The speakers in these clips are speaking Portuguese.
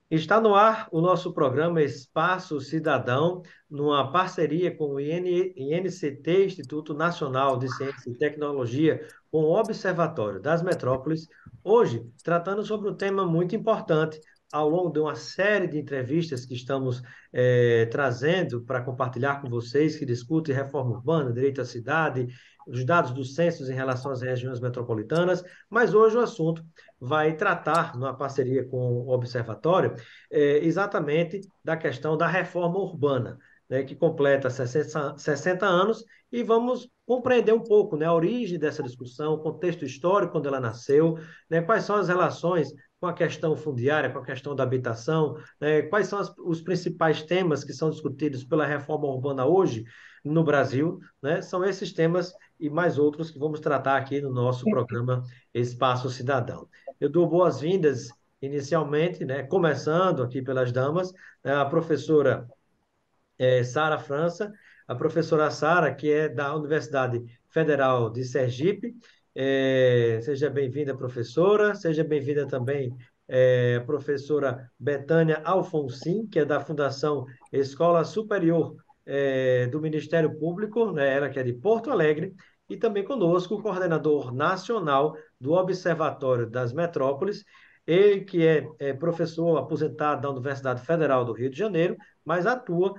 Está no ar o nosso programa Espaço Cidadão, numa parceria com o INCT, Instituto Nacional de Ciência e Tecnologia, com o Observatório das Metrópoles, hoje tratando sobre um tema muito importante, ao longo de uma série de entrevistas que estamos trazendo para compartilhar com vocês, que discutem reforma urbana, direito à cidade, os dados dos censos em relação às regiões metropolitanas, mas hoje o assunto vai tratar, numa parceria com o Observatório, exatamente da questão da reforma urbana, né, que completa 60 anos, e vamos compreender um pouco, né, a origem dessa discussão, o contexto histórico, quando ela nasceu, né, quais são as relações com a questão fundiária, com a questão da habitação, né, quais são os principais temas que são discutidos pela reforma urbana hoje no Brasil, né, são esses temas e mais outros que vamos tratar aqui no nosso programa Espaço Cidadão. Eu dou boas-vindas inicialmente, né, começando aqui pelas damas, né, a professora Sara França, a professora Sara, que é da Universidade Federal de Sergipe. Seja bem-vinda, professora. Seja bem-vinda também a professora Betânia Alfonsin, que é da Fundação Escola Superior do Ministério Público, né, ela que é de Porto Alegre, e também conosco o coordenador nacional do Observatório das Metrópoles, ele que é professor aposentado da Universidade Federal do Rio de Janeiro, mas atua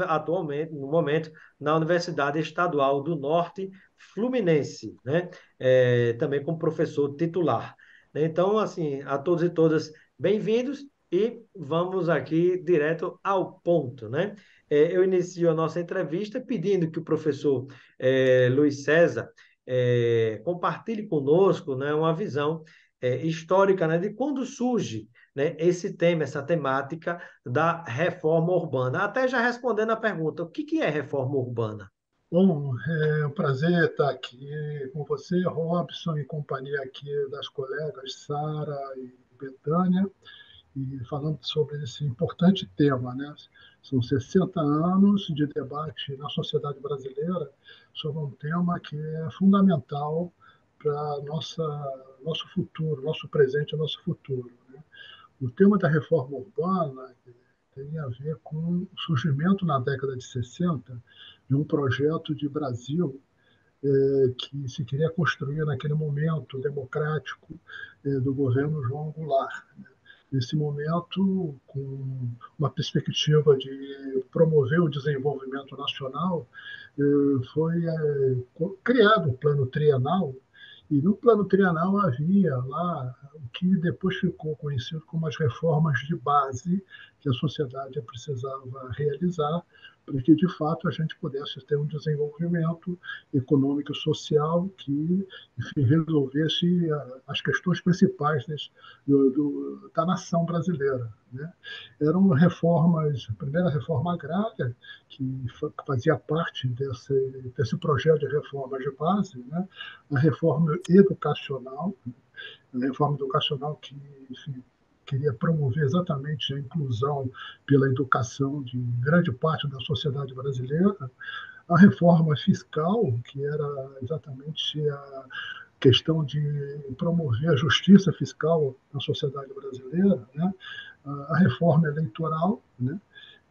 atualmente, no momento, na Universidade Estadual do Norte Fluminense, né? Também como professor titular. Então, assim, a todos e todas, bem-vindos e vamos aqui direto ao ponto, né? Eu inicio a nossa entrevista pedindo que o professor Luiz César compartilhe conosco, né, uma visão histórica, né, de quando surge, né, esse tema, essa temática da reforma urbana. Até já respondendo a pergunta, o que é reforma urbana? Bom, é um prazer estar aqui com você, Robson, e companhia aqui das colegas Sara e Betânia, e falando sobre esse importante tema, né? São 60 anos de debate na sociedade brasileira sobre um tema que é fundamental para nosso futuro, nosso presente e nosso futuro, né? O tema da reforma urbana tem a ver com o surgimento na década de 60 de um projeto de Brasil que se queria construir naquele momento democrático do governo João Goulart. Nesse momento, com uma perspectiva de promover o desenvolvimento nacional, foi criado o Plano Trienal, e no Plano Trienal havia lá o que depois ficou conhecido como as reformas de base que a sociedade precisava realizar para que, de fato, a gente pudesse ter um desenvolvimento econômico e social que, enfim, resolvesse as questões principais da nação brasileira, né? Eram reformas, a primeira reforma agrária, que fazia parte desse projeto de reforma de base, né? A reforma educacional, que, enfim, queria promover exatamente a inclusão pela educação de grande parte da sociedade brasileira, a reforma fiscal, que era exatamente a questão de promover a justiça fiscal na sociedade brasileira, né? A reforma eleitoral, né?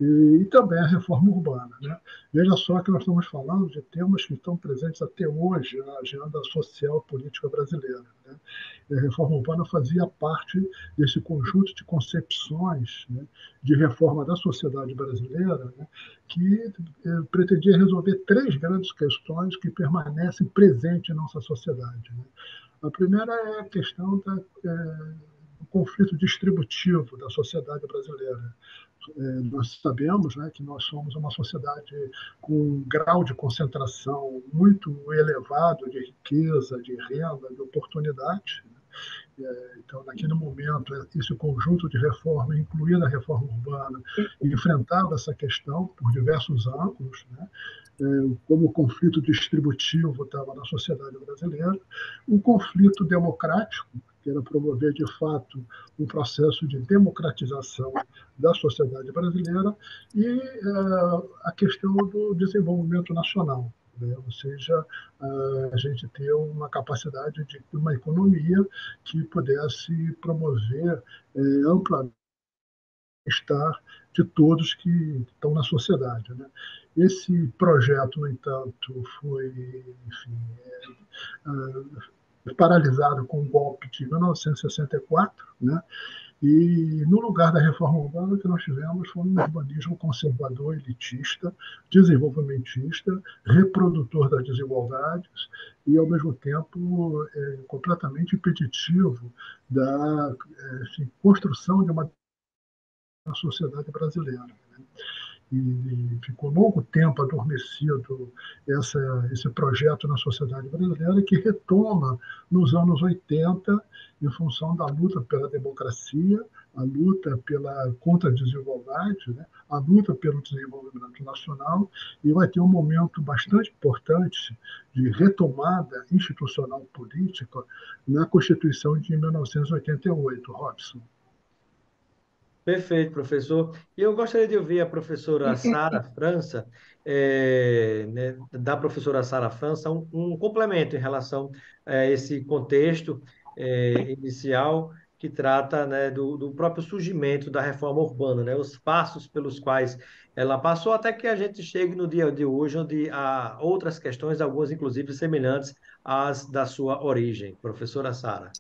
E também a reforma urbana, né? Veja só que nós estamos falando de temas que estão presentes até hoje na agenda social e política brasileira, né? E a reforma urbana fazia parte desse conjunto de concepções, né, de reforma da sociedade brasileira, né, que pretendia resolver três grandes questões que permanecem presentes em nossa sociedade, né? A primeira é a questão do conflito distributivo da sociedade brasileira. Nós sabemos, né, que nós somos uma sociedade com um grau de concentração muito elevado de riqueza, de renda, de oportunidade. Então, naquele momento, esse conjunto de reforma, incluindo a reforma urbana, enfrentava essa questão por diversos ângulos, né? Como o conflito distributivo estava na sociedade brasileira, um conflito democrático, que era promover, de fato, um processo de democratização da sociedade brasileira e a questão do desenvolvimento nacional. Né? Ou seja, a gente ter uma capacidade de uma economia que pudesse promover amplamente estar de todos que estão na sociedade. Né? Esse projeto, no entanto, foi, enfim, paralisado com o golpe de 1964, né? E no lugar da reforma urbana, o que nós tivemos foi um urbanismo conservador, elitista, desenvolvimentista, reprodutor das desigualdades e, ao mesmo tempo, completamente impeditivo da enfim, construção de uma sociedade brasileira. Né? E ficou longo tempo adormecido esse projeto na sociedade brasileira, que retoma nos anos 80, em função da luta pela democracia, a luta contra a desigualdade, né? A luta pelo desenvolvimento nacional, e vai ter um momento bastante importante de retomada institucional política na Constituição de 1988, Robson. Perfeito, professor. E eu gostaria de ouvir a professora Sara França, né, da professora Sara França, um complemento em relação a esse contexto, inicial que trata, né, do próprio surgimento da reforma urbana, né, os passos pelos quais ela passou até que a gente chegue no dia de hoje, onde há outras questões, algumas inclusive semelhantes às da sua origem. Professora Sara.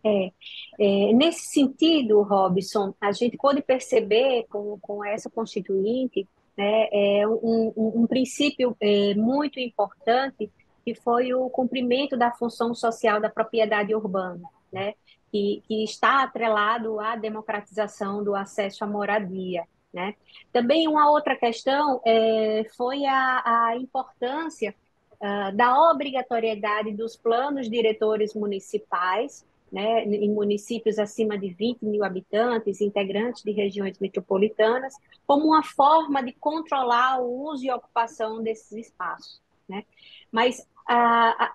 É, nesse sentido, Robson, a gente pode perceber com essa constituinte, né, um princípio muito importante, que foi o cumprimento da função social da propriedade urbana, né, que está atrelado à democratização do acesso à moradia. Né? Também uma outra questão foi a importância da obrigatoriedade dos planos diretores municipais, né, em municípios acima de 20 mil habitantes, integrantes de regiões metropolitanas, como uma forma de controlar o uso e ocupação desses espaços. Né? Mas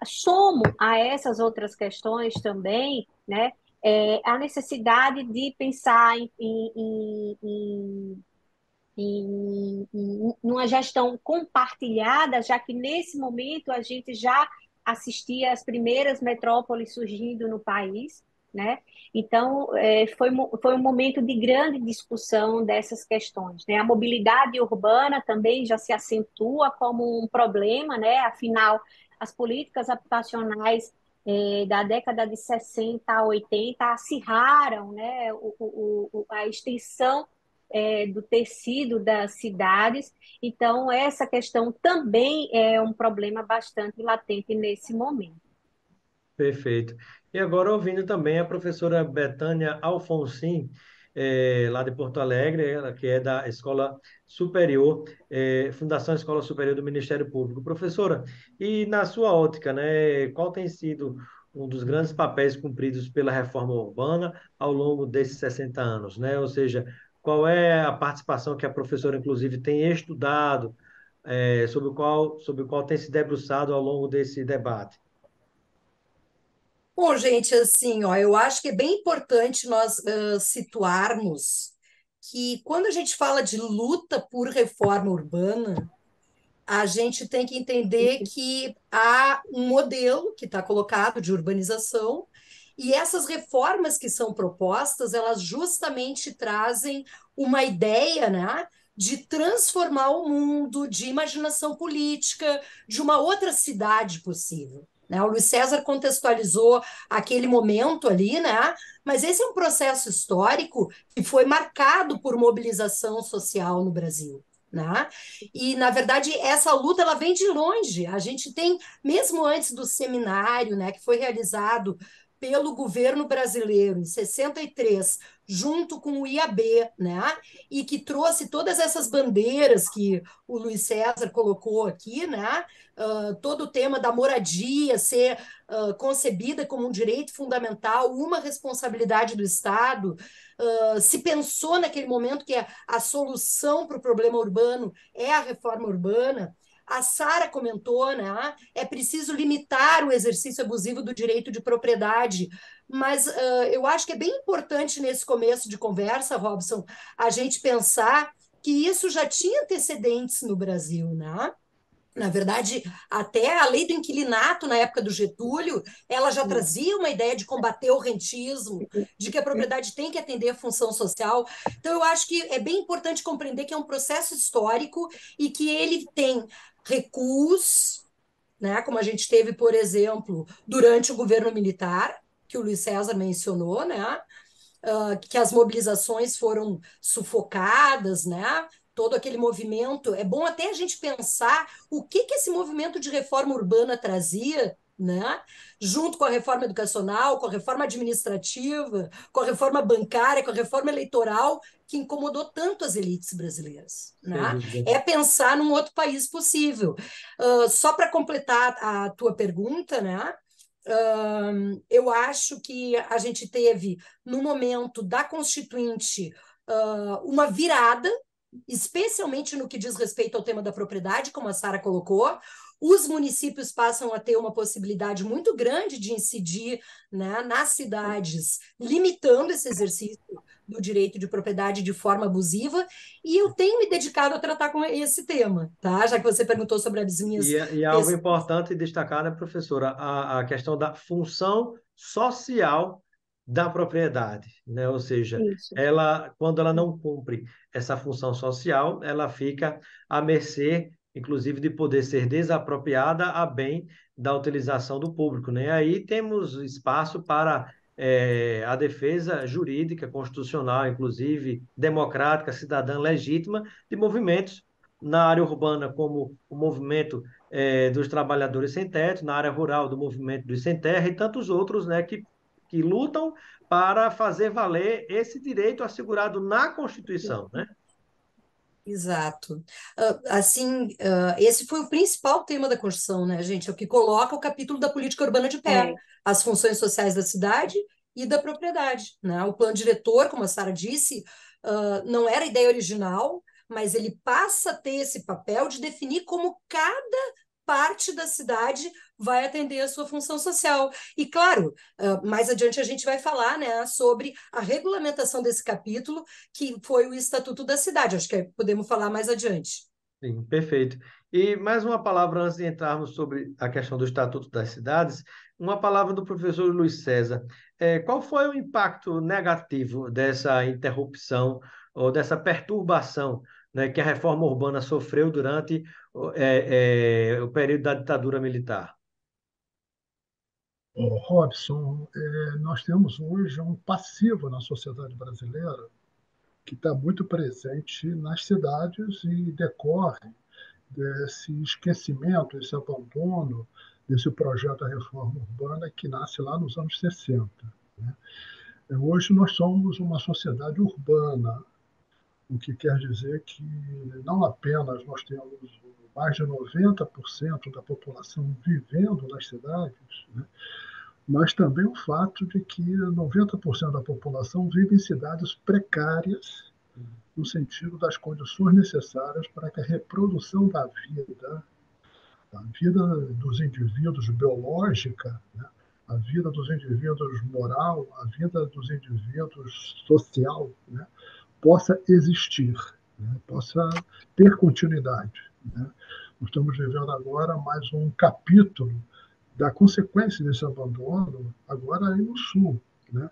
somo a essas outras questões também, né, a necessidade de pensar numa gestão compartilhada, já que nesse momento a gente já assistia as primeiras metrópoles surgindo no país, né? Então, foi um momento de grande discussão dessas questões, né? A mobilidade urbana também já se acentua como um problema, né? Afinal, as políticas habitacionais da década de 60 a 80 acirraram, né? A extensão do tecido das cidades. Então, essa questão também é um problema bastante latente nesse momento. Perfeito. E agora ouvindo também a professora Betânia Alfonsin, lá de Porto Alegre, ela que é da Escola Superior, Fundação Escola Superior do Ministério Público. Professora, e na sua ótica, né, qual tem sido um dos grandes papéis cumpridos pela reforma urbana ao longo desses 60 anos, né? Ou seja, qual é a participação que a professora, inclusive, tem estudado, sobre o qual tem se debruçado ao longo desse debate? Bom, gente, assim, ó, eu acho que é bem importante nós situarmos que quando a gente fala de luta por reforma urbana, a gente tem que entender que há um modelo que está colocado de urbanização e essas reformas que são propostas, elas justamente trazem uma ideia, né, de transformar o mundo, de imaginação política, de uma outra cidade possível. Né? O Luiz César contextualizou aquele momento ali, né? Mas esse é um processo histórico que foi marcado por mobilização social no Brasil. Né? E, na verdade, essa luta ela vem de longe. A gente tem, mesmo antes do seminário, né, que foi realizado pelo governo brasileiro em 63, junto com o IAB, né, e que trouxe todas essas bandeiras que o Luiz César colocou aqui, né, todo o tema da moradia ser concebida como um direito fundamental, uma responsabilidade do Estado. Se pensou naquele momento que a solução para o problema urbano é a reforma urbana. A Sara comentou, né? É preciso limitar o exercício abusivo do direito de propriedade, mas eu acho que é bem importante nesse começo de conversa, Robson, a gente pensar que isso já tinha antecedentes no Brasil, né? Na verdade, até a lei do inquilinato, na época do Getúlio, ela já trazia uma ideia de combater o rentismo, de que a propriedade tem que atender a função social. Então, eu acho que é bem importante compreender que é um processo histórico e que ele tem recuos, né, como a gente teve, por exemplo, durante o governo militar, que o Luiz César mencionou, né, que as mobilizações foram sufocadas, né? Todo aquele movimento. É bom até a gente pensar o que esse movimento de reforma urbana trazia, né? Junto com a reforma educacional, com a reforma administrativa, com a reforma bancária, com a reforma eleitoral, que incomodou tanto as elites brasileiras, Sem né? dúvida. É pensar num outro país possível. Só para completar a tua pergunta, né? Eu acho que a gente teve, no momento da Constituinte, uma virada, especialmente no que diz respeito ao tema da propriedade, como a Sara colocou. Os municípios passam a ter uma possibilidade muito grande de incidir, né, nas cidades, limitando esse exercício do direito de propriedade de forma abusiva, e eu tenho me dedicado a tratar com esse tema, tá? Já que você perguntou sobre as minhas E algo pesquisas. importante destacar, né, professora, a questão da função social da propriedade, né? Ou seja, Isso. ela, quando ela não cumpre essa função social, ela fica à mercê, inclusive, de poder ser desapropriada a bem da utilização do público, né? Aí temos espaço para a defesa jurídica, constitucional, inclusive democrática, cidadã legítima, de movimentos na área urbana, como o movimento dos trabalhadores sem teto, na área rural, do movimento dos sem terra e tantos outros, né, que lutam para fazer valer esse direito assegurado na Constituição, né? Exato. Assim, esse foi o principal tema da Constituição, né, gente? É o que coloca o capítulo da política urbana de pé, É, as funções sociais da cidade e da propriedade, né? O plano diretor, como a Sara disse, não era a ideia original, mas ele passa a ter esse papel de definir como cada parte da cidade vai atender a sua função social. E, claro, mais adiante a gente vai falar, né, sobre a regulamentação desse capítulo, que foi o Estatuto da Cidade. Acho que podemos falar mais adiante. Sim, perfeito. E mais uma palavra antes de entrarmos sobre a questão do Estatuto das Cidades, uma palavra do professor Luiz César. Qual foi o impacto negativo dessa interrupção ou dessa perturbação, né, que a reforma urbana sofreu durante o período da ditadura militar? Robson, nós temos hoje um passivo na sociedade brasileira que está muito presente nas cidades e decorre desse esquecimento, esse abandono desse projeto da reforma urbana que nasce lá nos anos 60. Né? Hoje nós somos uma sociedade urbana, o que quer dizer que não apenas nós temos mais de 90% da população vivendo nas cidades, né? Mas também o fato de que 90% da população vive em cidades precárias, no sentido das condições necessárias para que a reprodução da vida, a vida dos indivíduos biológica, né, a vida dos indivíduos moral, a vida dos indivíduos social, né, possa existir, né, possa ter continuidade. Né. Nós estamos vivendo agora mais um capítulo da consequência desse abandono, agora aí no Sul. Né?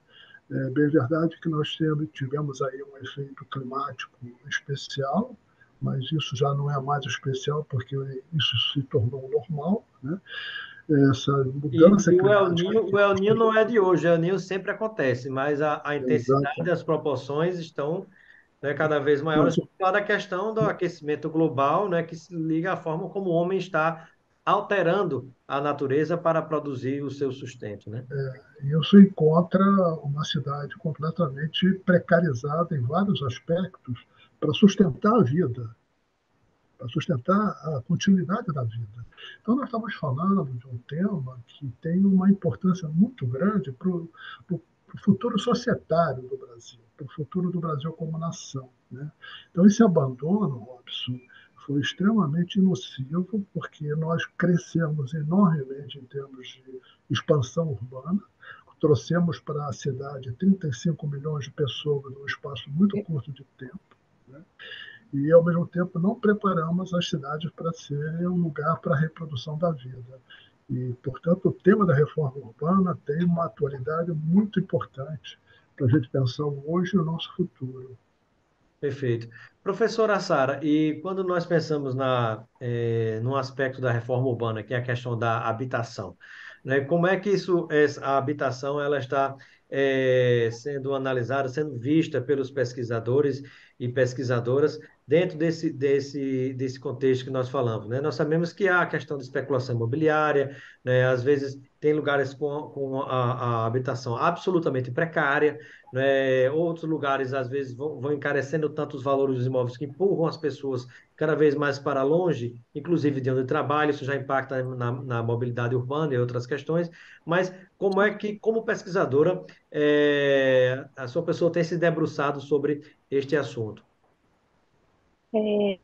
É bem verdade que nós tivemos aí um efeito climático especial, mas isso já não é mais especial porque isso se tornou normal. Né? Essa mudança E climática que O El nós Niño temos. não é de hoje, o El Niño sempre acontece, mas a intensidade Exato. das proporções estão, né, cada vez maiores, Mas, por causa da questão do aquecimento global, né, que se liga à forma como o homem está alterando a natureza para produzir o seu sustento, né? isso encontra uma cidade completamente precarizada em vários aspectos para sustentar a vida, para sustentar a continuidade da vida. Então, nós estamos falando de um tema que tem uma importância muito grande para o futuro societário do Brasil, para o futuro do Brasil como nação. Né? Então, esse abandono, Robson, foi extremamente nocivo, porque nós crescemos enormemente em termos de expansão urbana, trouxemos para a cidade 35 milhões de pessoas num espaço muito curto de tempo, né? E, ao mesmo tempo, não preparamos as cidades para serem um lugar para a reprodução da vida. E, portanto, o tema da reforma urbana tem uma atualidade muito importante para a gente pensar o hoje e o nosso futuro. Perfeito. Professora Sara, e quando nós pensamos no aspecto da reforma urbana, que é a questão da habitação, né, como é que a habitação ela está sendo analisada, sendo vista pelos pesquisadores e pesquisadoras dentro desse contexto que nós falamos, né? Nós sabemos que há a questão de especulação imobiliária, né? Às vezes tem lugares com a habitação absolutamente precária, né? Outros lugares, às vezes, vão encarecendo tanto os valores dos imóveis que empurram as pessoas cada vez mais para longe, inclusive de onde trabalham, isso já impacta na mobilidade urbana e outras questões. Mas como é que, como pesquisadora, a sua pessoa tem se debruçado sobre este assunto? É,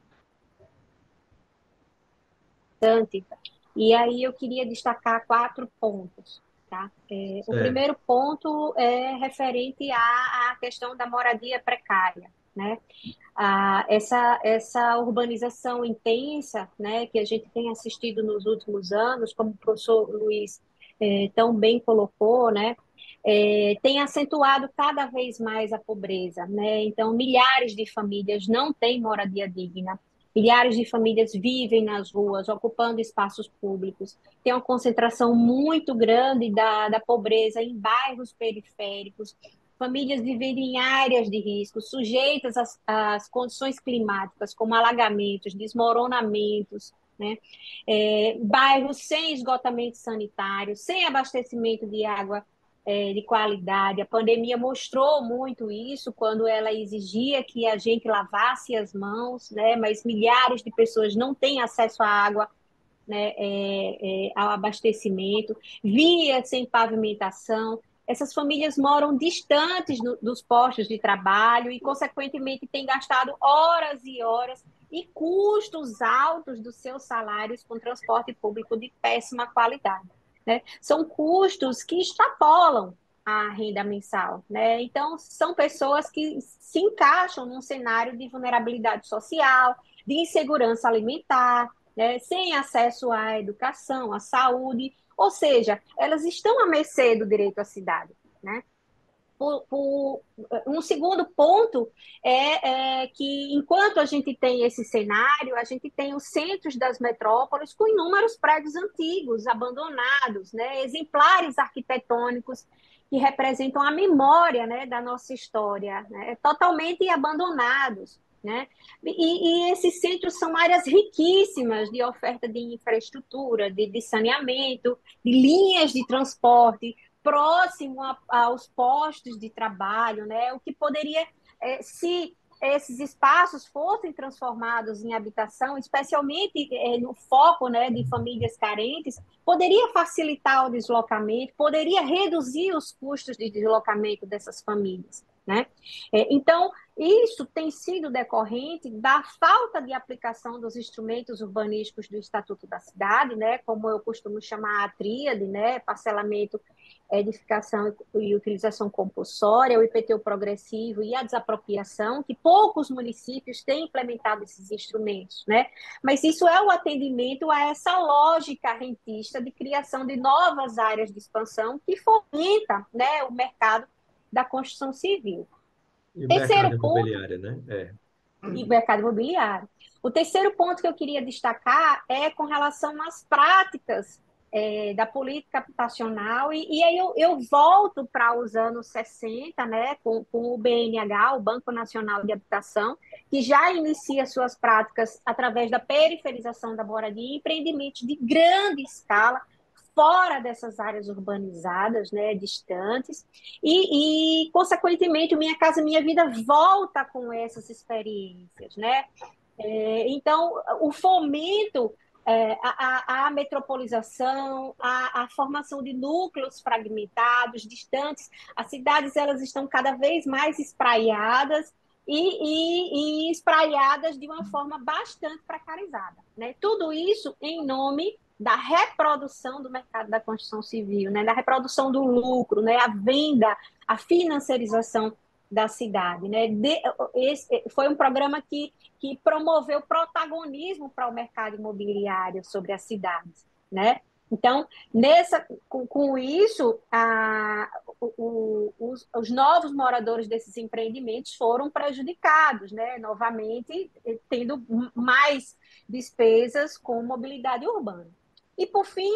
bastante. E aí eu queria destacar 4 pontos, tá? O Certo, primeiro ponto é referente à questão da moradia precária, né? Essa urbanização intensa, né, que a gente tem assistido nos últimos anos, como o professor Luiz tão bem colocou, né, tem acentuado cada vez mais a pobreza, né? Então, milhares de famílias não têm moradia digna. Milhares de famílias vivem nas ruas, ocupando espaços públicos. Tem uma concentração muito grande da pobreza em bairros periféricos. Famílias vivendo em áreas de risco, sujeitas às condições climáticas, como alagamentos, desmoronamentos, né? Bairros sem esgotamento sanitário, sem abastecimento de água de qualidade. A pandemia mostrou muito isso quando ela exigia que a gente lavasse as mãos, né? Mas milhares de pessoas não têm acesso à água, né? Ao abastecimento, vias sem pavimentação. Essas famílias moram distantes dos postos de trabalho e, consequentemente, têm gastado horas e horas e custos altos dos seus salários com transporte público de péssima qualidade, né? São custos que extrapolam a renda mensal, né? Então, são pessoas que se encaixam num cenário de vulnerabilidade social, de insegurança alimentar, né? Sem acesso à educação, à saúde, ou seja, elas estão à mercê do direito à cidade, né? Um segundo ponto é que, enquanto a gente tem esse cenário, a gente tem os centros das metrópoles com inúmeros prédios antigos, abandonados, né, exemplares arquitetônicos que representam a memória, né, da nossa história, né, totalmente abandonados. Né? E esses centros são áreas riquíssimas de oferta de infraestrutura, de saneamento, de linhas de transporte, próximo aos postos de trabalho, né? O que poderia, se esses espaços fossem transformados em habitação, especialmente no foco, né, de famílias carentes, poderia facilitar o deslocamento, poderia reduzir os custos de deslocamento dessas famílias, né? Então, isso tem sido decorrente da falta de aplicação dos instrumentos urbanísticos do Estatuto da Cidade, né, como eu costumo chamar a tríade, né, parcelamento, edificação e utilização compulsória, o IPTU progressivo e a desapropriação, que poucos municípios têm implementado esses instrumentos, né? Mas isso é o atendimento a essa lógica rentista de criação de novas áreas de expansão que fomenta, né, o mercado da construção civil. e o mercado Terceiro ponto, imobiliário, né? e mercado imobiliário. O terceiro ponto que eu queria destacar é com relação às práticas da política habitacional, e aí eu volto para os anos 60, né, com o BNH, o Banco Nacional de Habitação, que já inicia suas práticas através da periferização da moradia e empreendimentos de grande escala, fora dessas áreas urbanizadas, né, distantes, consequentemente, o Minha Casa Minha Vida volta com essas experiências, né? Então, o fomento, a metropolização, a formação de núcleos fragmentados, distantes, as cidades elas estão cada vez mais espraiadas e espraiadas de uma forma bastante precarizada, né? Tudo isso em nome da reprodução do mercado da construção civil, né, da reprodução do lucro, né, a venda, a financiarização da cidade, né? Foi um programa que promoveu protagonismo para o mercado imobiliário sobre as cidades, né? Então, com isso, os novos moradores desses empreendimentos foram prejudicados, né? Novamente, tendo mais despesas com mobilidade urbana. E, por fim,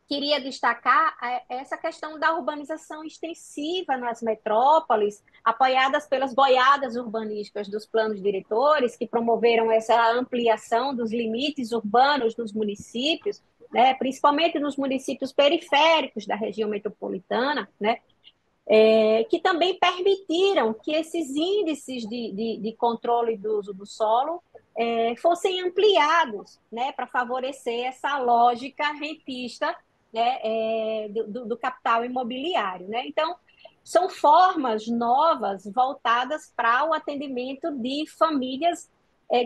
queria destacar essa questão da urbanização extensiva nas metrópoles, apoiadas pelas boiadas urbanísticas dos planos diretores, que promoveram essa ampliação dos limites urbanos dos municípios, né, principalmente nos municípios periféricos da região metropolitana, né, que também permitiram que esses índices de controle do uso do solo fossem ampliados, né, para favorecer essa lógica rentista, né, do capital imobiliário. Né? Então, são formas novas voltadas para o atendimento de famílias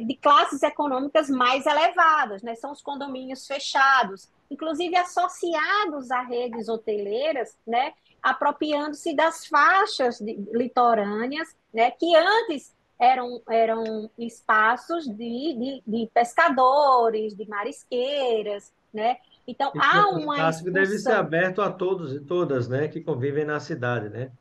de classes econômicas mais elevadas, né? São os condomínios fechados, inclusive associados a redes hoteleiras, né? Apropriando-se das faixas litorâneas, né? Que antes eram espaços de pescadores, de marisqueiras, né? Então, Isso é há um uma espaço que deve ser expulsão, aberto a todos e todas, né, que convivem na cidade, né?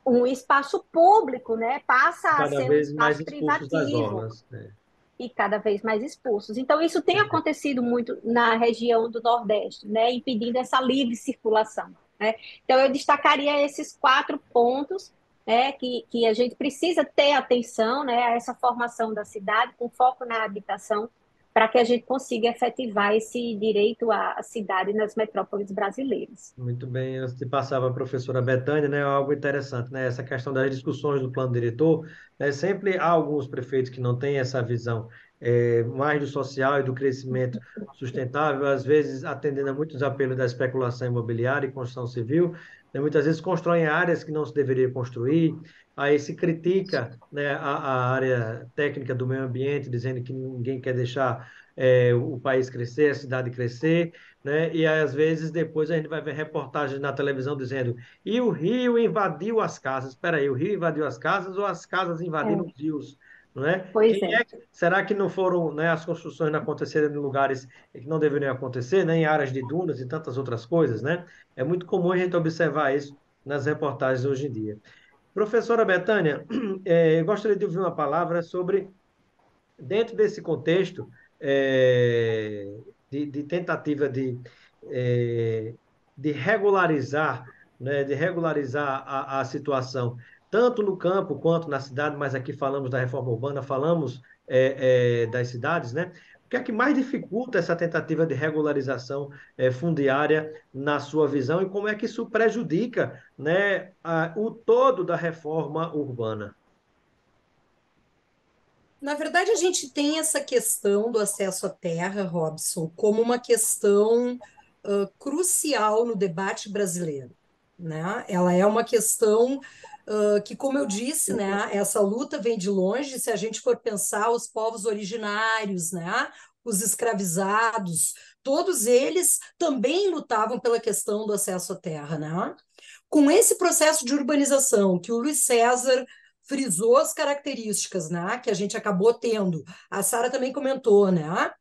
um espaço público, né? Passa a Cada ser um vez mais espaço expulsos das privativo orlas, né? e cada vez mais expulsos. Então, isso tem acontecido muito na região do Nordeste, né? Impedindo essa livre circulação, né? Então, eu destacaria esses 4 pontos, né? Que a gente precisa ter atenção, né? A essa formação da cidade, com foco na habitação, para que a gente consiga efetivar esse direito à cidade nas metrópoles brasileiras. Muito bem, antes de passar para a professora Betânia, né, algo interessante, né, essa questão das discussões do plano diretor, né, sempre há alguns prefeitos que não têm essa visão mais do social e do crescimento sustentável, às vezes atendendo a muitos apelos da especulação imobiliária e construção civil, né, muitas vezes constroem áreas que não se deveria construir, aí se critica, né, a área técnica do meio ambiente, dizendo que ninguém quer deixar o país crescer, a cidade crescer, né? E às vezes depois a gente vai ver reportagens na televisão dizendo e o rio invadiu as casas. Espera aí, o rio invadiu as casas ou as casas invadiram os É, rios? Não é? pois é. Será que não foram, né, as construções não aconteceram em lugares que não deveriam acontecer, né, em áreas de dunas e tantas outras coisas, né? É muito comum a gente observar isso nas reportagens hoje em dia. Professora Betânia, eu gostaria de ouvir uma palavra sobre dentro desse contexto de tentativa eh, de regularizar, né, de regularizar a situação, tanto no campo quanto na cidade, mas aqui falamos da reforma urbana, falamos das cidades, né? O que é que mais dificulta essa tentativa de regularização fundiária na sua visão e como é que isso prejudica, né, o todo da reforma urbana? Na verdade, a gente tem essa questão do acesso à terra, Robson, como uma questão crucial no debate brasileiro, né? Ela é uma questão que, como eu disse, né, essa luta vem de longe. Se a gente for pensar os povos originários, né, os escravizados, todos eles também lutavam pela questão do acesso à terra, né? Com esse processo de urbanização que o Luiz César frisou as características, né, que a gente acabou tendo. A Sara também comentou, né?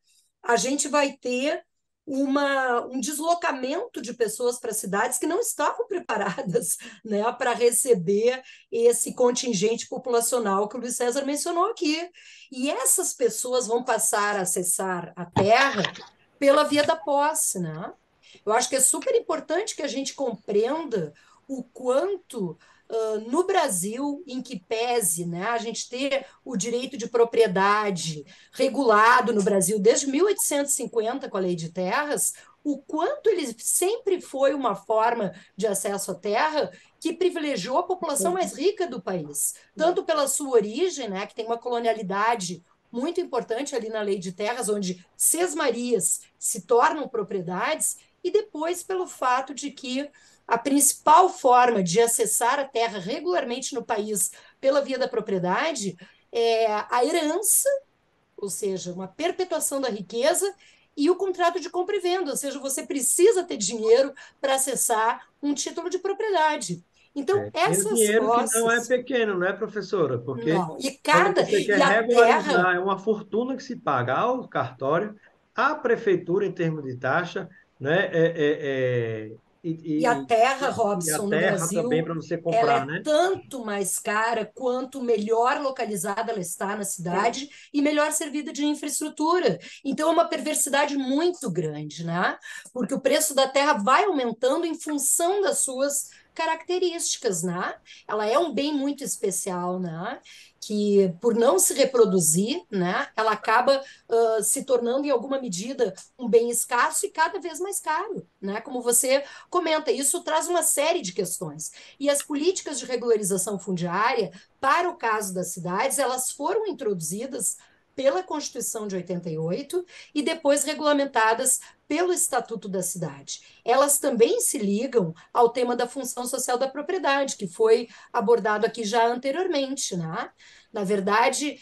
A gente vai ter um deslocamento de pessoas para cidades que não estavam preparadas, né, para receber esse contingente populacional que o Luiz César mencionou aqui. E essas pessoas vão passar a acessar a terra pela via da posse, né? Eu acho que é super importante que a gente compreenda o quanto no Brasil, em que pese, né, a gente ter o direito de propriedade regulado no Brasil desde 1850 com a Lei de Terras, o quanto ele sempre foi uma forma de acesso à terra que privilegiou a população mais rica do país, tanto pela sua origem, né, que tem uma colonialidade muito importante ali na Lei de Terras, onde sesmarias se tornam propriedades, e depois pelo fato de que a principal forma de acessar a terra regularmente no país pela via da propriedade é a herança, ou seja, uma perpetuação da riqueza e o contrato de compra e venda, ou seja, você precisa ter dinheiro para acessar um título de propriedade. Então, E o essas dinheiro que não é posses, pequeno, não é, professora? Porque não. E quando cada você quer e a terra regularizar, é uma fortuna que se paga ao cartório, à prefeitura em termos de taxa, né? E a terra, E a Robson, no terra também Brasil, para você ela comprar, é né? tanto mais cara quanto melhor localizada ela está na cidade e melhor servida de infraestrutura. Então, é uma perversidade muito grande, né? Porque o preço da terra vai aumentando em função das suas características, né? Ela é um bem muito especial, né? Que por não se reproduzir, né? Ela acaba se tornando em alguma medida um bem escasso e cada vez mais caro, né? Como você comenta, isso traz uma série de questões. E as políticas de regularização fundiária, para o caso das cidades, elas foram introduzidas pela Constituição de 88 e depois regulamentadas pelo Estatuto da Cidade. Elas também se ligam ao tema da função social da propriedade, que foi abordado aqui já anteriormente, né? Na verdade,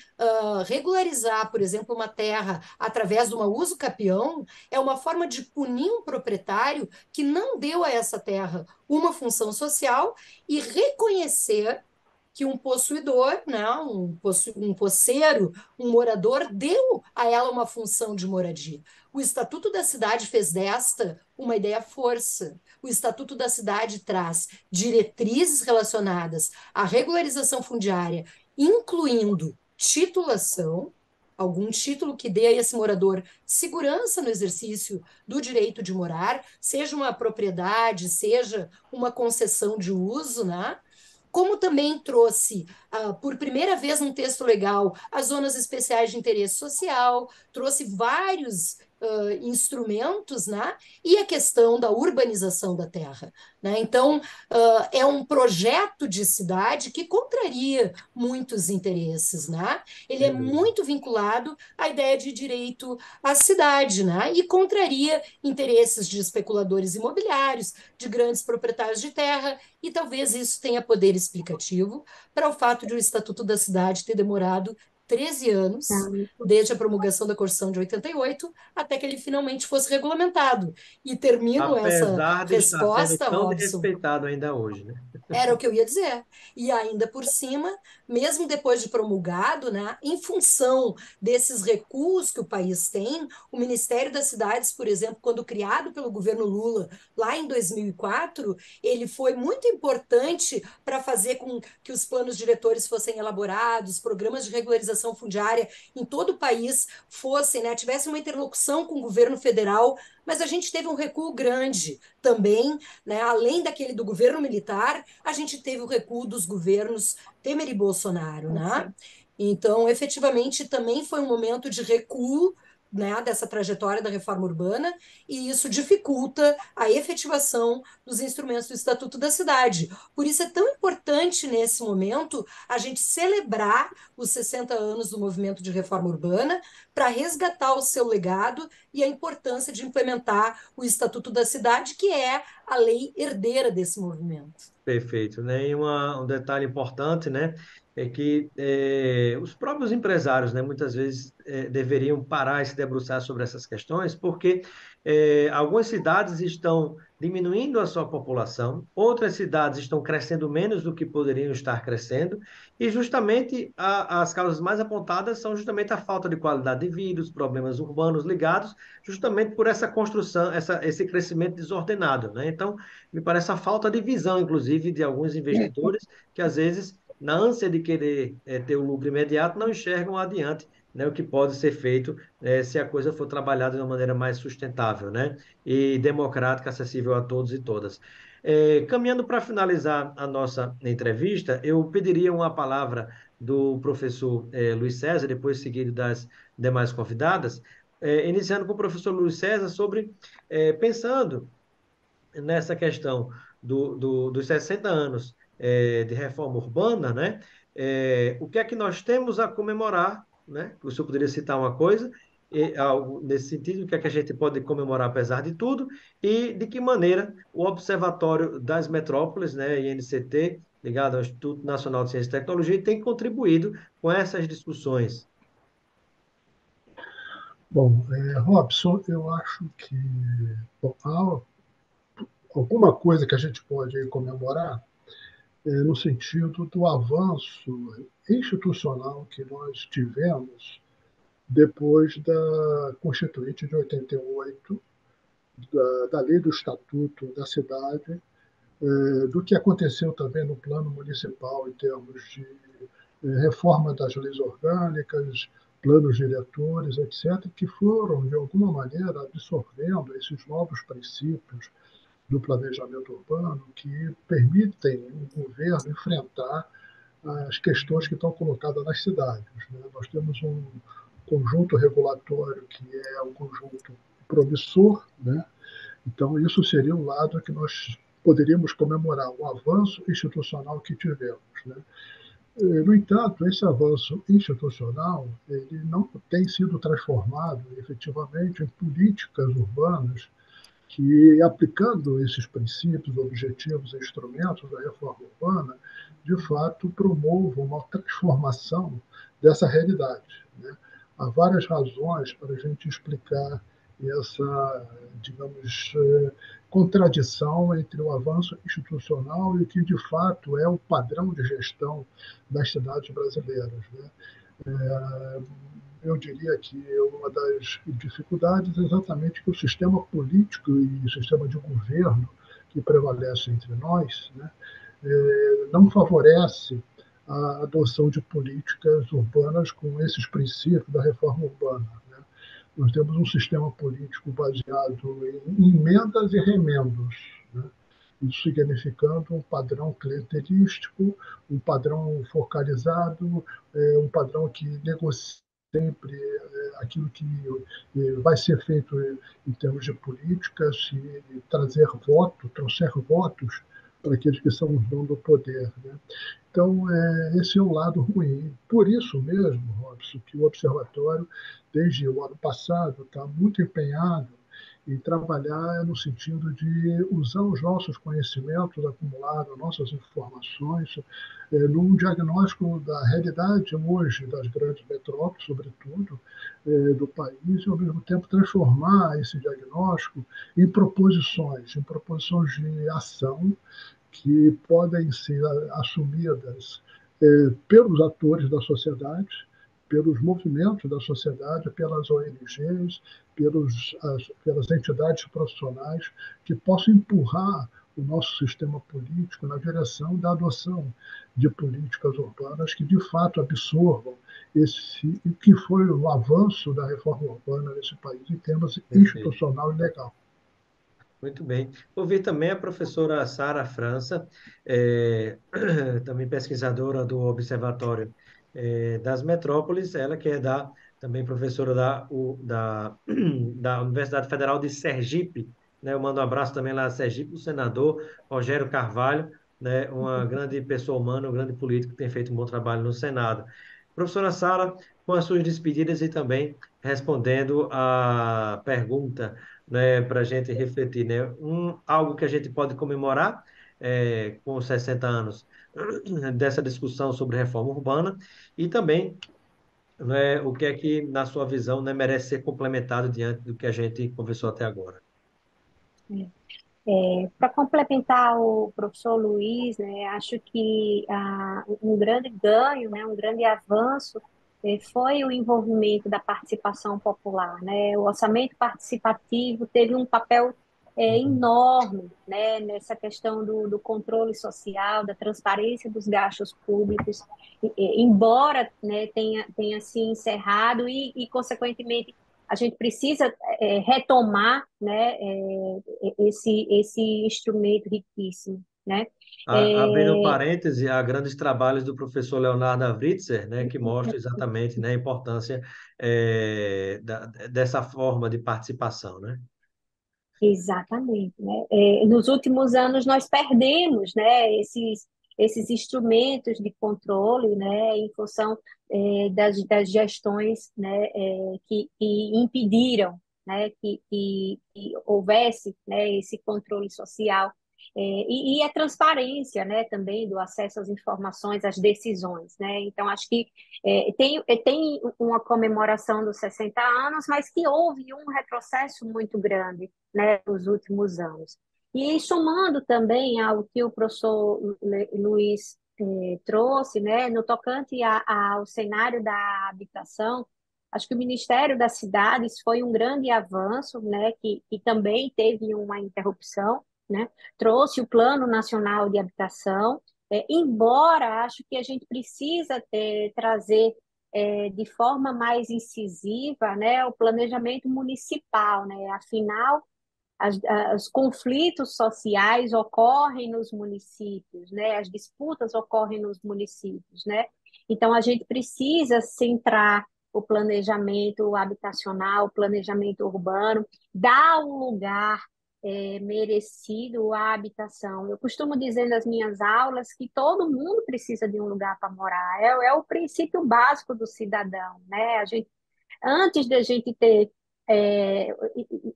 regularizar, por exemplo, uma terra através de uma uso capião é uma forma de punir um proprietário que não deu a essa terra uma função social e reconhecer que um possuidor, né, um posseiro, um morador, deu a ela uma função de moradia. O Estatuto da Cidade fez desta uma ideia-força. O Estatuto da Cidade traz diretrizes relacionadas à regularização fundiária, incluindo titulação, algum título que dê a esse morador segurança no exercício do direito de morar, seja uma propriedade, seja uma concessão de uso, né? Como também trouxe, por primeira vez num texto legal, as zonas especiais de interesse social, trouxe vários instrumentos, né? E a questão da urbanização da terra. Né? Então, é um projeto de cidade que contraria muitos interesses. Né? Ele é Sem dúvida. muito vinculado à ideia de direito à cidade, né? E contraria interesses de especuladores imobiliários, de grandes proprietários de terra, e talvez isso tenha poder explicativo para o fato de o Estatuto da Cidade ter demorado 13 anos, desde a promulgação da Constituição de 88, até que ele finalmente fosse regulamentado. E termino essa Apesar de estar sendo resposta, tão Robson, desrespeitado ainda hoje, né? era o que eu ia dizer. E ainda por cima, mesmo depois de promulgado, né, em função desses recuos que o país tem, o Ministério das Cidades, por exemplo, quando criado pelo governo Lula, lá em 2004, ele foi muito importante para fazer com que os planos diretores fossem elaborados, programas de regularização fundiária em todo o país fossem, né, tivessem uma interlocução com o governo federal, mas a gente teve um recuo grande também, né, além daquele do governo militar, a gente teve o recuo dos governos Temer e Bolsonaro, né? Então, efetivamente, também foi um momento de recuo, né, dessa trajetória da reforma urbana, e isso dificulta a efetivação dos instrumentos do Estatuto da Cidade. Por isso é tão importante, nesse momento, a gente celebrar os 60 anos do movimento de reforma urbana para resgatar o seu legado e a importância de implementar o Estatuto da Cidade, que é a lei herdeira desse movimento. Perfeito, né? E um detalhe importante, né, é que os próprios empresários, né, muitas vezes deveriam parar e se debruçar sobre essas questões, porque algumas cidades estão diminuindo a sua população, outras cidades estão crescendo menos do que poderiam estar crescendo, e justamente as causas mais apontadas são justamente a falta de qualidade de vida, os problemas urbanos ligados justamente por essa construção, esse crescimento desordenado, né? Então, me parece a falta de visão, inclusive, de alguns investidores que, às vezes, na ânsia de querer ter o lucro imediato, não enxergam adiante, né, o que pode ser feito se a coisa for trabalhada de uma maneira mais sustentável, né, e democrática, acessível a todos e todas. Caminhando para finalizar a nossa entrevista, eu pediria uma palavra do professor Luiz César, depois seguido das demais convidadas, iniciando com o professor Luiz César sobre, pensando nessa questão dos 60 anos de reforma urbana, né? O que é que nós temos a comemorar, né? O senhor poderia citar uma coisa, algo nesse sentido, o que é que a gente pode comemorar apesar de tudo, e de que maneira o Observatório das Metrópoles, né, INCT, ligado ao Instituto Nacional de Ciência e Tecnologia, tem contribuído com essas discussões. Bom, Robson, eu acho que bom, há alguma coisa que a gente pode comemorar no sentido do avanço institucional que nós tivemos depois da Constituinte de 88, da lei do Estatuto da Cidade, do que aconteceu também no plano municipal em termos de reforma das leis orgânicas, planos diretores, etc., que foram, de alguma maneira, absorvendo esses novos princípios do planejamento urbano que permitem o governo enfrentar as questões que estão colocadas nas cidades. Né? Nós temos um conjunto regulatório que é um conjunto promissor, né? Então, isso seria um lado que nós poderíamos comemorar, o avanço institucional que tivemos. Né? No entanto, esse avanço institucional ele não tem sido transformado efetivamente em políticas urbanas que, aplicando esses princípios, objetivos e instrumentos da reforma urbana, de fato promovam uma transformação dessa realidade. Né? Há várias razões para a gente explicar essa, digamos, contradição entre o avanço institucional e o que, de fato, é o padrão de gestão das cidades brasileiras. Né? Eu diria que uma das dificuldades é exatamente que o sistema político e o sistema de governo que prevalece entre nós, né, não favorece a adoção de políticas urbanas com esses princípios da reforma urbana. Né? Nós temos um sistema político baseado em emendas e remendos, né? Isso significando um padrão clientelístico, um padrão focalizado, um padrão que negocia sempre aquilo que vai ser feito em termos de políticas e trouxer votos para aqueles que são os donos do poder. Né? Então, esse é o lado ruim. Por isso mesmo, Robson, que o Observatório, desde o ano passado, está muito empenhado em trabalhar no sentido de usar os nossos conhecimentos acumulados, nossas informações, num diagnóstico da realidade hoje das grandes metrópoles, sobretudo, do país, e, ao mesmo tempo, transformar esse diagnóstico em proposições de ação que podem ser assumidas pelos atores da sociedade, pelos movimentos da sociedade, pelas ONGs, pelas entidades profissionais, que possam empurrar o nosso sistema político na direção da adoção de políticas urbanas que, de fato, absorvam o que foi o avanço da reforma urbana nesse país em termos Perfeito. institucional e legal. Muito bem. Ouvi também a professora Sara França, também pesquisadora do Observatório das Metrópoles, ela que é também professora da Universidade Federal de Sergipe, né? Eu mando um abraço também lá a Sergipe, o senador Rogério Carvalho, né? Uma grande pessoa humana, um grande político que tem feito um bom trabalho no Senado. Professora Sara, com as suas despedidas e também respondendo a pergunta, né, para a gente refletir, né? Algo que a gente pode comemorar com os 60 anos dessa discussão sobre reforma urbana e também, né, o que é que, na sua visão, né, merece ser complementado diante do que a gente conversou até agora. Para complementar o professor Luiz, né, acho que um grande ganho, né, um grande avanço foi o envolvimento da participação popular, né? O orçamento participativo teve um papel Uhum. enorme, né, nessa questão do controle social, da transparência dos gastos públicos, embora, né, tenha se encerrado consequentemente, a gente precisa retomar, né, esse instrumento riquíssimo, né? Abrindo É, parêntese, há grandes trabalhos do professor Leonardo Avritzer, né, que mostra exatamente, né, a importância dessa forma de participação, né? exatamente, né? Nos últimos anos nós perdemos, né, esses instrumentos de controle, né, em função das gestões, né, que impediram, né, que houvesse, né, esse controle social. E a transparência, né, também do acesso às informações, às decisões, né? Então, acho que tem uma comemoração dos 60 anos, mas que houve um retrocesso muito grande, né, nos últimos anos. E somando também ao que o professor Luiz trouxe, né, no tocante ao cenário da habitação, acho que o Ministério das Cidades foi um grande avanço, né, que também teve uma interrupção, né, trouxe o Plano Nacional de Habitação, embora acho que a gente precisa trazer de forma mais incisiva, né, o planejamento municipal, né, afinal os conflitos sociais ocorrem nos municípios, né? As disputas ocorrem nos municípios, né? Então, a gente precisa centrar o planejamento habitacional, o planejamento urbano, dar um lugar merecido à habitação. Eu costumo dizer nas minhas aulas que todo mundo precisa de um lugar para morar. É o princípio básico do cidadão, né? Antes da gente ter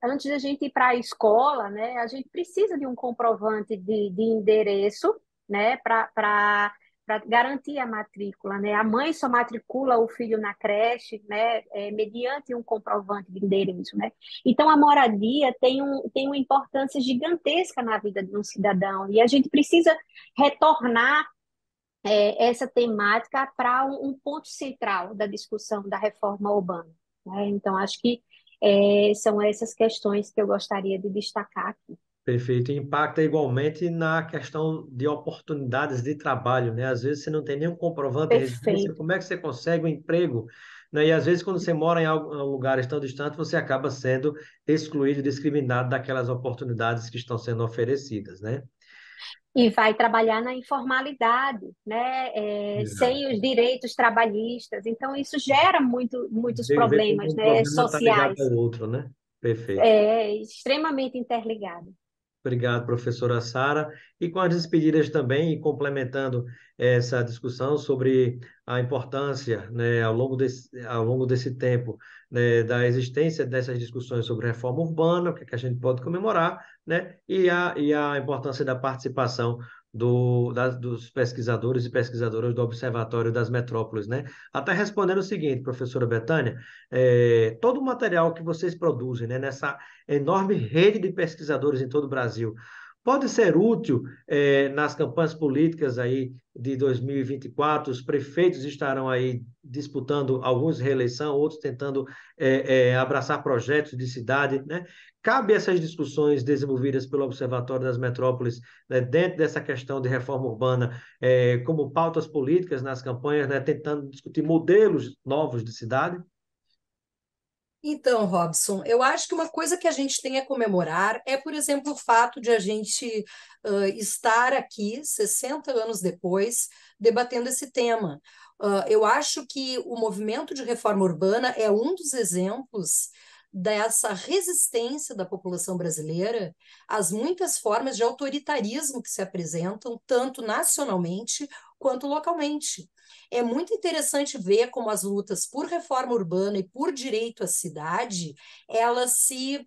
antes da gente ir para a escola, né, a gente precisa de um comprovante de endereço, né, para garantir a matrícula, né? A mãe só matricula o filho na creche, né, mediante um comprovante de endereço, né? Então a moradia tem uma importância gigantesca na vida de um cidadão e a gente precisa retornar essa temática para um ponto central da discussão da reforma urbana, né? Então, acho que são essas questões que eu gostaria de destacar aqui. Perfeito. E impacta igualmente na questão de oportunidades de trabalho, né? Às vezes você não tem nenhum comprovante de residência, Perfeito. como é que você consegue um emprego, né? E às vezes quando você mora em lugares tão distantes, você acaba sendo excluído, discriminado daquelas oportunidades que estão sendo oferecidas, né? E vai trabalhar na informalidade, né? Exato. Sem os direitos trabalhistas. Então, isso gera muitos Vê como problemas, um né? problema está ligado ao Sociais, outro, né? Perfeito. extremamente interligados. Obrigado, professora Sara. E com as despedidas também, e complementando essa discussão sobre a importância, né, ao longo desse tempo, né, da existência dessas discussões sobre reforma urbana, o que, é que a gente pode comemorar, né, e a importância da participação dos pesquisadores e pesquisadoras do Observatório das Metrópoles, né? Até respondendo o seguinte, professora Betânia, todo o material que vocês produzem, né, nessa enorme rede de pesquisadores em todo o Brasil. Pode ser útil nas campanhas políticas aí de 2024, os prefeitos estarão aí disputando alguns reeleição, outros tentando abraçar projetos de cidade, né? Cabe essas discussões desenvolvidas pelo Observatório das Metrópoles, né, dentro dessa questão de reforma urbana, como pautas políticas nas campanhas, né, tentando discutir modelos novos de cidade? Então, Robson, eu acho que uma coisa que a gente tem a comemorar é, por exemplo, o fato de a gente estar aqui, 60 anos depois, debatendo esse tema. Eu acho que o movimento de reforma urbana é um dos exemplos dessa resistência da população brasileira às muitas formas de autoritarismo que se apresentam, tanto nacionalmente quanto localmente. É muito interessante ver como as lutas por reforma urbana e por direito à cidade, elas se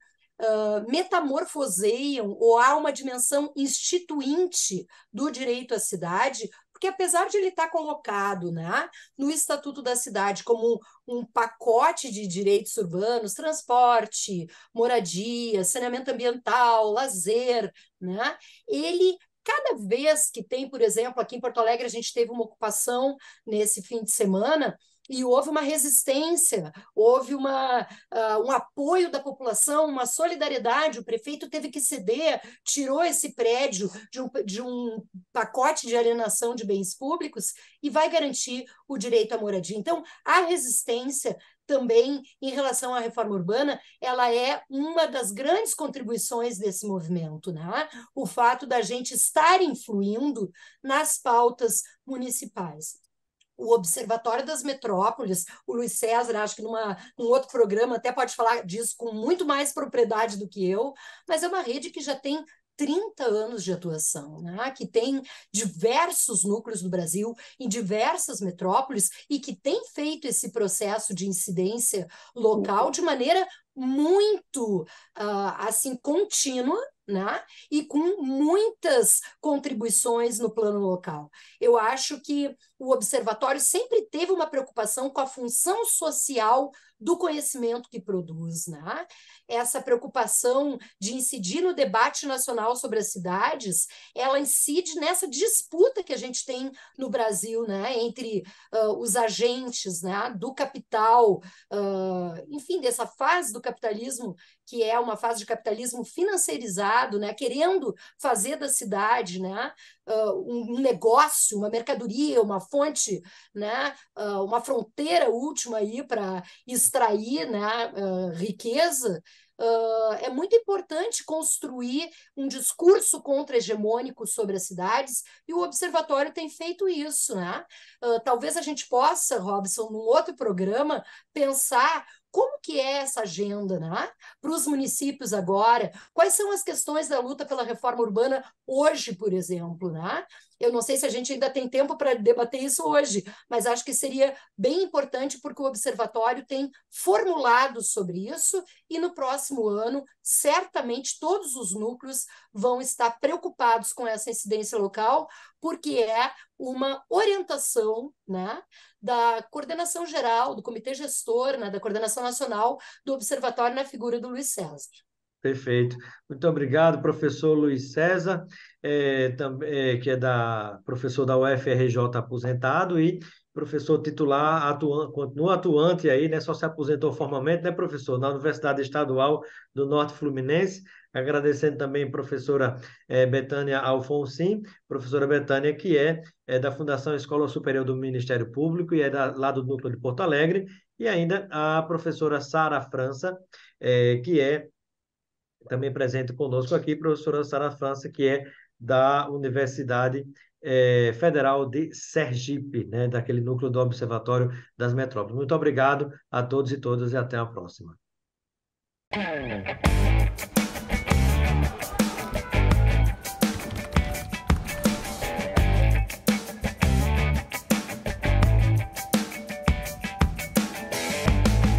metamorfoseiam ou há uma dimensão instituinte do direito à cidade, porque apesar de ele estar colocado, né, no Estatuto da Cidade como um pacote de direitos urbanos, transporte, moradia, saneamento ambiental, lazer, né, ele cada vez que tem, por exemplo, aqui em Porto Alegre, a gente teve uma ocupação nesse fim de semana e houve uma resistência, houve um apoio da população, uma solidariedade. O prefeito teve que ceder, tirou esse prédio de um pacote de alienação de bens públicos e vai garantir o direito à moradia. Então, a resistência também em relação à reforma urbana, ela é uma das grandes contribuições desse movimento, né? O fato da gente estar influindo nas pautas municipais. O Observatório das Metrópoles, o Luiz César, acho que num outro programa até pode falar disso com muito mais propriedade do que eu, mas é uma rede que já tem 30 anos de atuação, né? Que tem diversos núcleos no Brasil, em diversas metrópoles, e que tem feito esse processo de incidência local de maneira muito assim contínua, né? E com muitas contribuições no plano local. Eu acho que o observatório sempre teve uma preocupação com a função social do conhecimento que produz, né? Essa preocupação de incidir no debate nacional sobre as cidades, ela incide nessa disputa que a gente tem no Brasil, né? Entre os agentes, né? Do capital, enfim, dessa fase do capitalismo, que é uma fase de capitalismo financeirizado, né? Querendo fazer da cidade, né? Um negócio, uma mercadoria, uma fonte, né? Uma fronteira última aí para extrair, né? Riqueza. É muito importante construir um discurso contra-hegemônico sobre as cidades, e o Observatório tem feito isso, né? Talvez a gente possa, Robson, num outro programa, pensar como que é essa agenda, né? Para os municípios agora, quais são as questões da luta pela reforma urbana hoje, por exemplo, né? Eu não sei se a gente ainda tem tempo para debater isso hoje, mas acho que seria bem importante, porque o Observatório tem formulado sobre isso, e no próximo ano, certamente, todos os núcleos vão estar preocupados com essa incidência local, porque é uma orientação, né, da coordenação geral, do comitê gestor, né, da coordenação nacional do Observatório, na figura do Luiz César. Perfeito. Muito obrigado, professor Luiz César, que é professor da UFRJ aposentado e professor titular, continua atuante aí, né? Só se aposentou formalmente, né, professor? Na Universidade Estadual do Norte Fluminense. Agradecendo também a professora Betânia Alfonsin, professora Betânia, que é da Fundação Escola Superior do Ministério Público e é lá do Núcleo de Porto Alegre, e ainda a professora Sara França, que é também presente conosco aqui, professora Sara França, que é da Universidade Federal de Sergipe, né, daquele núcleo do Observatório das Metrópoles. Muito obrigado a todos e todas e até a próxima.